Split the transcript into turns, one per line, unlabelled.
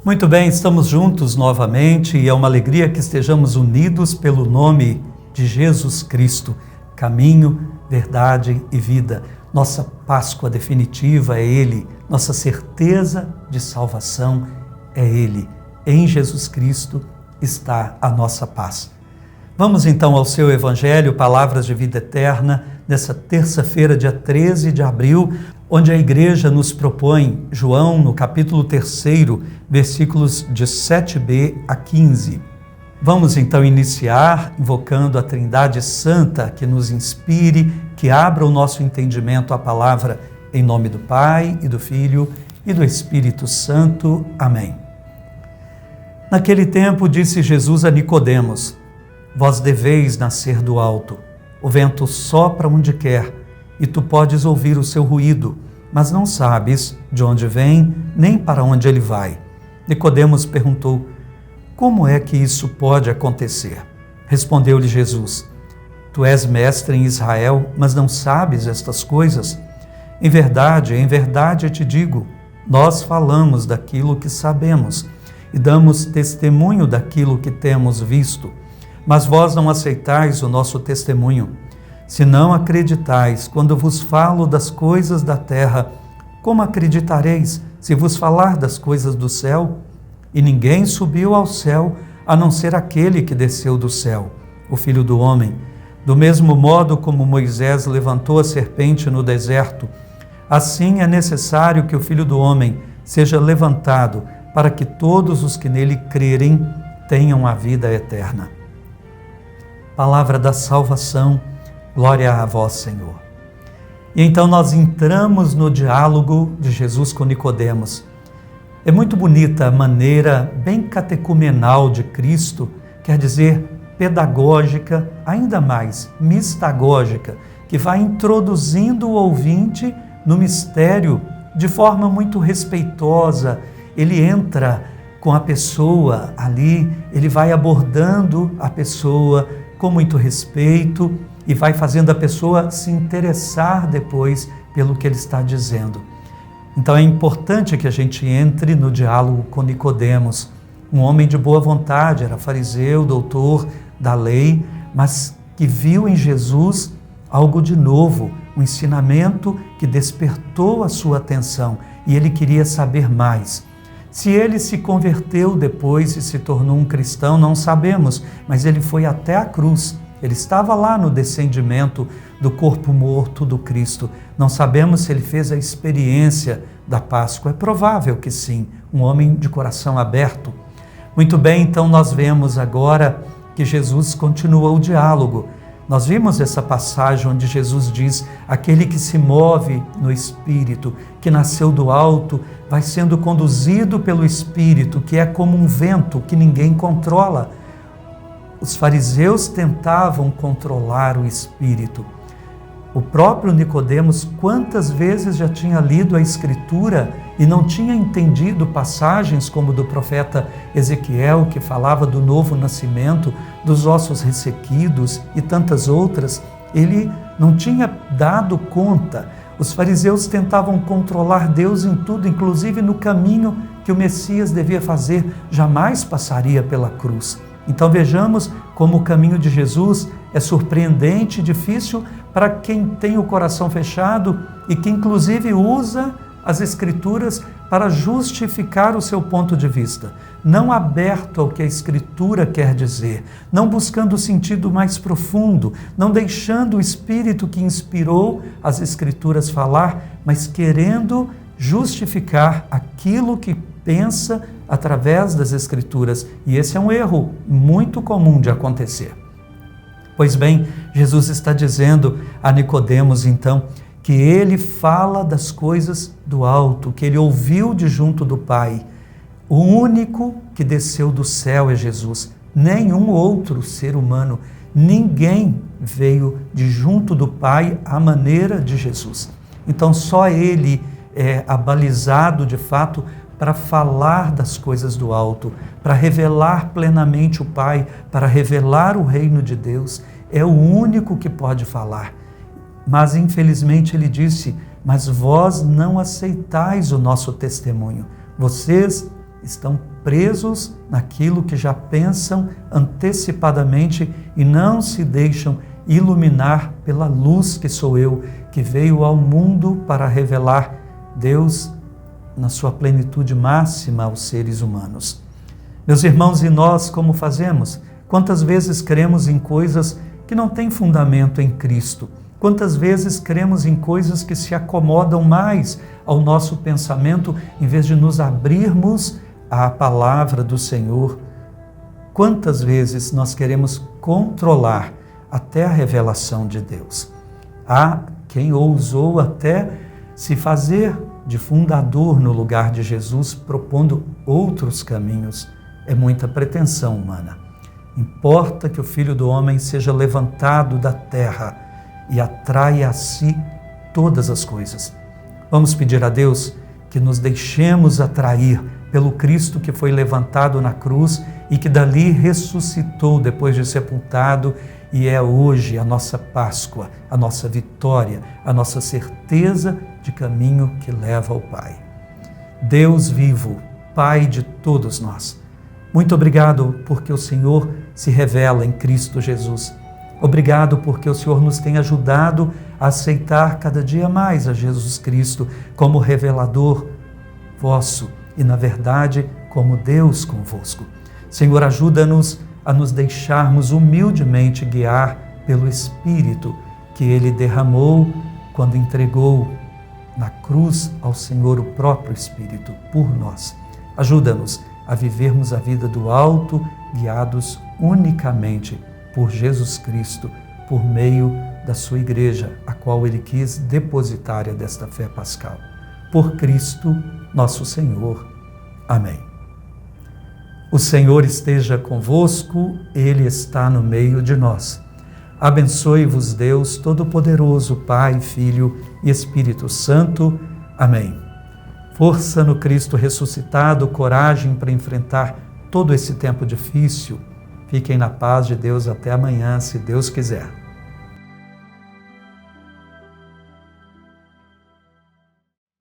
Muito bem, estamos juntos novamente e é uma alegria que estejamos unidos pelo nome de Jesus Cristo, caminho, verdade e vida. Nossa Páscoa definitiva é Ele, nossa certeza de salvação é Ele. Em Jesus Cristo está a nossa paz. Vamos então ao seu Evangelho, Palavras de Vida Eterna, nessa terça-feira, dia 13 de abril, onde a Igreja nos propõe, João, no capítulo 3, versículos de 7b a 15. Vamos então iniciar invocando a Trindade Santa que nos inspire, que abra o nosso entendimento à palavra, em nome do Pai, e do Filho, e do Espírito Santo. Amém. Naquele tempo disse Jesus a Nicodemos: Vós deveis nascer do alto. O vento sopra onde quer, e tu podes ouvir o seu ruído, mas não sabes de onde vem, nem para onde ele vai. Nicodemos perguntou: Como é que isso pode acontecer? Respondeu-lhe Jesus: Tu és mestre em Israel, mas não sabes estas coisas? Em verdade te digo, nós falamos daquilo que sabemos e damos testemunho daquilo que temos visto, mas vós não aceitais o nosso testemunho. Se não acreditais quando vos falo das coisas da terra, como acreditareis se vos falar das coisas do céu? E ninguém subiu ao céu, a não ser aquele que desceu do céu, o Filho do Homem. Do mesmo modo como Moisés levantou a serpente no deserto, assim é necessário que o Filho do Homem seja levantado, para que todos os que nele crerem tenham a vida eterna. Palavra da salvação, glória a vós, Senhor. E então nós entramos no diálogo de Jesus com Nicodemos. É muito bonita a maneira bem catecumenal de Cristo, quer dizer, pedagógica, ainda mais mistagógica, que vai introduzindo o ouvinte no mistério de forma muito respeitosa. Ele entra com a pessoa ali, ele vai abordando a pessoa com muito respeito e vai fazendo a pessoa se interessar depois pelo que ele está dizendo. Então é importante que a gente entre no diálogo com Nicodemos, um homem de boa vontade, era fariseu, doutor da lei, mas que viu em Jesus algo de novo, um ensinamento que despertou a sua atenção e ele queria saber mais. Se ele se converteu depois e se tornou um cristão, não sabemos, mas ele foi até a cruz. Ele estava lá no descendimento do corpo morto do Cristo. Não sabemos se ele fez a experiência da Páscoa. É provável que sim, um homem de coração aberto. Muito bem, então nós vemos agora que Jesus continua o diálogo. Nós vimos essa passagem onde Jesus diz: aquele que se move no Espírito, que nasceu do alto, vai sendo conduzido pelo Espírito, que é como um vento que ninguém controla. Os fariseus tentavam controlar o Espírito. O próprio Nicodemos, quantas vezes já tinha lido a Escritura e não tinha entendido passagens como do profeta Ezequiel, que falava do novo nascimento, dos ossos ressequidos e tantas outras, ele não tinha dado conta. Os fariseus tentavam controlar Deus em tudo, inclusive no caminho que o Messias devia fazer, jamais passaria pela cruz. Então vejamos como o caminho de Jesus é surpreendente e difícil para quem tem o coração fechado e que inclusive usa as Escrituras para justificar o seu ponto de vista, não aberto ao que a Escritura quer dizer, não buscando o sentido mais profundo, não deixando o Espírito que inspirou as Escrituras falar, mas querendo justificar aquilo que pensa através das Escrituras. E esse é um erro muito comum de acontecer. Pois bem, Jesus está dizendo a Nicodemos, então, que ele fala das coisas do alto, que ele ouviu de junto do Pai. O único que desceu do céu é Jesus. Nenhum outro ser humano, ninguém veio de junto do Pai à maneira de Jesus. Então só ele é abalizado de fato para falar das coisas do alto, para revelar plenamente o Pai, para revelar o reino de Deus. É o único que pode falar. Mas infelizmente ele disse: mas vós não aceitais o nosso testemunho. Vocês estão presos naquilo que já pensam antecipadamente e não se deixam iluminar pela luz que sou eu, que veio ao mundo para revelar Deus na sua plenitude máxima aos seres humanos. Meus irmãos, e nós como fazemos? Quantas vezes cremos em coisas que não têm fundamento em Cristo? Quantas vezes cremos em coisas que se acomodam mais ao nosso pensamento, em vez de nos abrirmos à palavra do Senhor? Quantas vezes nós queremos controlar até a revelação de Deus? Há quem ousou até se fazer de fundador no lugar de Jesus, propondo outros caminhos. É muita pretensão humana. Importa que o Filho do Homem seja levantado da terra e atraia a si todas as coisas. Vamos pedir a Deus que nos deixemos atrair pelo Cristo que foi levantado na cruz e que dali ressuscitou depois de sepultado e é hoje a nossa Páscoa, a nossa vitória, a nossa certeza de caminho que leva ao Pai. Deus vivo, Pai de todos nós, muito obrigado porque o Senhor se revela em Cristo Jesus. Obrigado porque o Senhor nos tem ajudado a aceitar cada dia mais a Jesus Cristo como revelador vosso e, na verdade, como Deus convosco. Senhor, ajuda-nos a nos deixarmos humildemente guiar pelo Espírito que Ele derramou quando entregou na cruz ao Senhor o próprio Espírito por nós. Ajuda-nos a vivermos a vida do alto, guiados unicamente por Jesus Cristo, por meio da sua igreja, a qual Ele quis depositária desta fé pascal. Por Cristo, nosso Senhor. Amém. O Senhor esteja convosco, Ele está no meio de nós. Abençoe-vos Deus Todo-Poderoso, Pai, Filho e Espírito Santo. Amém. Força no Cristo ressuscitado, coragem para enfrentar todo esse tempo difícil. Fiquem na paz de Deus até amanhã, se Deus quiser.